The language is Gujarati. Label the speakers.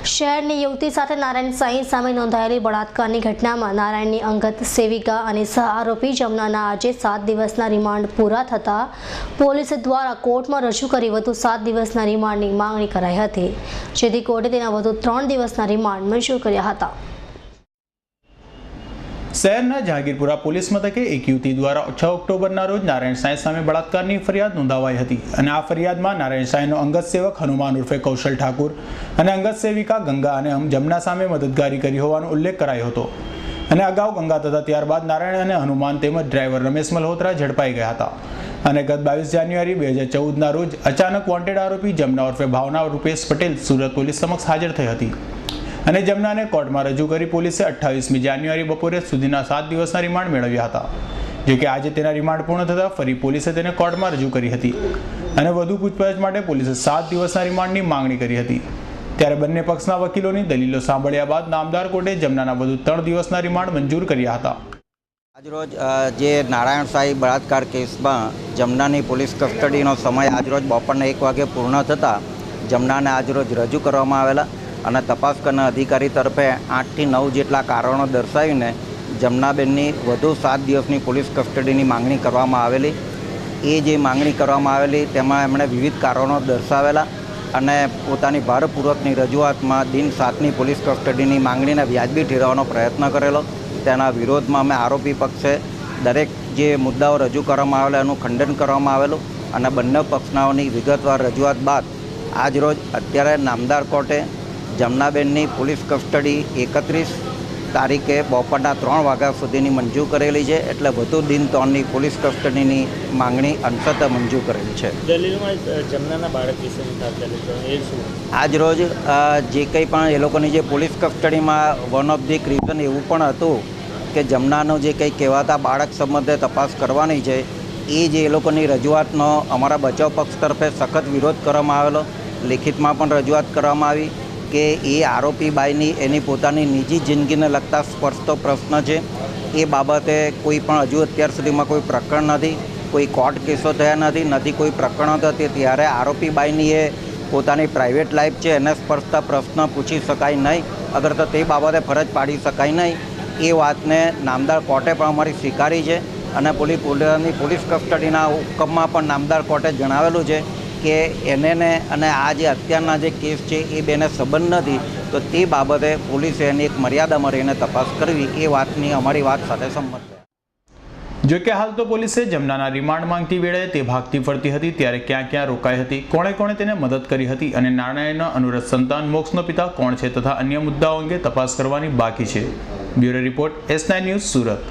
Speaker 1: શહેરની યુવતી સાથે નારાયણ સાંઈ સામે નોંધાયેલી બળાત્કારની ઘટનામાં નારાયણની અંગત સેવિકા અને સહ આરોપી જમનાના આજે 7 દિવસના રિમાન્ડ પૂરા થતાં પોલીસ દ્વારા કોર્ટમાં રજૂ કરી વધુ 7 દિવસના રિમાન્ડની માંગણી કરાઈ હતી, જેથી કોર્ટે તેના વધુ 3 દિવસના રિમાન્ડ મંજૂર કર્યા હતા।
Speaker 2: શહેરના જહાંગીરપુરા પોલીસ મથકે એક યુવતી દ્વારા 6 ઓક્ટોબરના રોજ નારાયણ સાંઈ સામે બળાત્કારની ફરિયાદ નોંધાવાઈ હતી અને આ ફરિયાદમાં નારાયણ સાંઈનો અંગત સેવક હનુમાન ઉર્ફે કૌશલ ઠાકુર અને અંગત સેવિકા ગંગા અને જમના સામે મદદગારી કરી હોવાનો ઉલ્લેખ કરાયો હતો અને અગાઉ ગંગા તથા ત્યારબાદ નારાયણ અને હનુમાન તેમજ ડ્રાઈવર રમેશ મલ્હોત્રા ઝડપાઈ ગયા હતા અને ગત 22 જાન્યુઆરી 2014ના રોજ અચાનક વોન્ટેડ આરોપી જમના ઉર્ફે ભાવના રૂપેશ પટેલ સુરત પોલીસ સમક્ષ હાજર થઈ હતી અને જમનાને કોર્ટમાં રજૂ કરી પોલીસે 28મી જાન્યુઆરી બપોરે સુધીના 7 દિવસના રિમાન્ડ મેળવ્યા હતા, જે કે આજે તેના રિમાન્ડ પૂર્ણ થતાં ફરી પોલીસે તેને કોર્ટમાં રજૂ કરી હતી અને વધુ પૂછપરછ માટે પોલીસે 7 દિવસના રિમાન્ડની માંગણી કરી હતી। ત્યારે બંને પક્ષના વકીલોની દલીલો સાંભળ્યા બાદ નામદાર કોર્ટે જમનાના વધુ 3 દિવસના રિમાન્ડ મંજૂર કર્યા હતા।
Speaker 3: આજરોજ જે નારાયણ સાંઈ બળાત્કાર કેસમાં જમનાની પોલીસ કસ્ટડીનો સમય આજરોજ બપોરના 1 વાગે પૂર્ણ થતાં જમનાને આજરોજ રજૂ કરવામાં આવેલા અને તપાસ કરનાર અધિકારી તરફે 8 થી 9 જેટલા કારણો દર્શાવીને જમનાબેનની વધુ 7 દિવસની પોલીસ કસ્ટડીની માંગણી કરવામાં આવેલી। એ જે માંગણી કરવામાં આવેલી તેમાં એમણે વિવિધ કારણો દર્શાવેલા અને પોતાની ભારપૂર્વકની રજૂઆતમાં દિન 7ની પોલીસ કસ્ટડીની માંગણીને વ્યાજબી ઠેરવવાનો પ્રયત્ન કરેલો। તેના વિરોધમાં અમે આરોપી પક્ષે દરેક જે મુદ્દાઓ રજૂ કરવામાં આવેલા એનું ખંડન કરવામાં આવેલું અને બંને પક્ષનાઓની વિગતવાર રજૂઆત બાદ આજરોજ અત્યારે નામદાર કોર્ટે જમનાબેનની પોલીસ કસ્ટડી 31 તારીખે બપોરના 3 વાગ્યા સુધીની મંજૂર કરેલી છે, એટલે વધુ દિન 3ની પોલીસ કસ્ટડીની માંગણી અંશતઃ મંજૂર કરેલી છે। આજરોજ જે કંઈ પણ એ લોકોની જે પોલીસ કસ્ટડીમાં વન ઓફ ધી રીઝન એવું પણ હતું કે જમનાનું જે કંઈ કહેવાતા બાળક સંબંધે તપાસ કરવાની છે, એ જે એ લોકોની રજૂઆતનો અમારા બચાવ પક્ષ તરફે સખત વિરોધ કરવામાં આવેલો। લેખિતમાં પણ રજૂઆત કરવામાં આવી કે એ આરોપી બાઈની એની પોતાની નિજી જિંદગીને લગતા સ્પર્શતો પ્રશ્ન છે, એ બાબતે કોઈ પણ હજુ અત્યાર સુધીમાં કોઈ પ્રકરણ નથી, કોઈ કોર્ટ કેસો થયા નથી, કોઈ પ્રકરણો થતી, ત્યારે આરોપી બાઈની એ પોતાની પ્રાઇવેટ લાઈફ છે એને સ્પર્શતા પ્રશ્ન પૂછી શકાય નહીં, અગર તો તે બાબતે ફરજ પાડી શકાય નહીં। એ વાતને નામદાર કોર્ટે પણ અમારી સ્વીકારી છે અને પોલીસ કસ્ટડીના હુકમમાં પણ નામદાર કોર્ટે જણાવેલું છે કે એને અને આ જે અત્યારના જે કેસ છે એ બેને સંબંધ નથી, તો તે બાબતે પોલીસે એની એક મર્યાદામાં રહીને તપાસ કરવી, એ વાતની અમારી વાત સાથે સંમત છે।
Speaker 2: જો કે હાલ તો પોલીસે જમનાના રિમાન્ડ માંગતી વેળાએ તે ભાગતી ફરતી હતી, ત્યારે ક્યાં ક્યાં રોકાઈ હતી, કોણે તેને મદદ કરી હતી અને નારાયણના અનુરત સંતાન મોક્ષનો પિતા કોણ છે તથા અન્ય મુદ્દાઓ અંગે તપાસ કરવાની બાકી છે। Bureau report S9 news Surat.